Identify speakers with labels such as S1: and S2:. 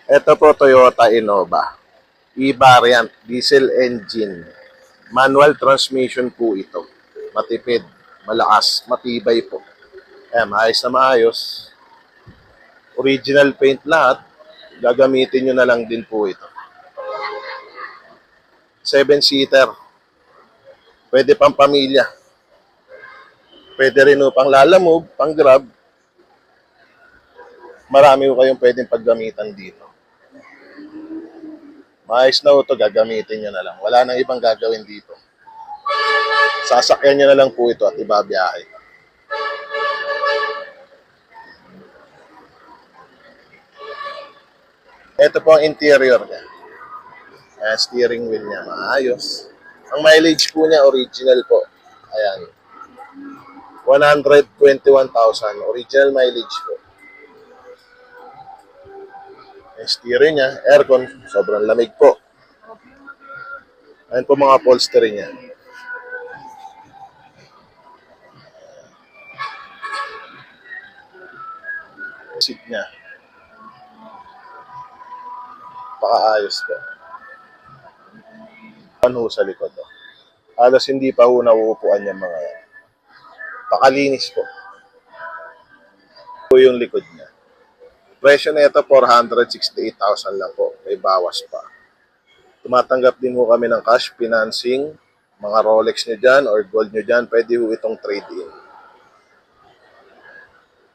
S1: Ito po Toyota Innova. E-variant, diesel engine. Manual transmission po ito. Matipid, malakas, matibay po. Ayan, maayos na maayos. Original paint lahat. Gagamitin nyo na lang din po ito. 7-seater. Pwede pang pamilya. Pwede rin pang lalamove, pang grab. Marami ko kayong pwedeng paggamitan dito. Maayos na ito, gagamitin nyo na lang. Wala nang ibang gagawin dito. Sasakyan nyo na lang po ito at ibabiyahe. Ito po ang interior niya. Steering wheel niya, maayos. Ang mileage po niya, original po. Ayan. 121,000. Original mileage po. Yung steering niya, aircon, sobrang lamig po. Ayan po mga upholstery niya. Seat niya. Pakaayos po. Ano sa likod po. Halos hindi pa ho nauupuan yung mga yan. Pakalinis po. Po yung likod niya. Presyo na ito, 468,000 lang po. May bawas pa. Tumatanggap din ho kami ng cash financing. Mga Rolex nyo dyan or gold nyo dyan, pwede ho itong trade-in.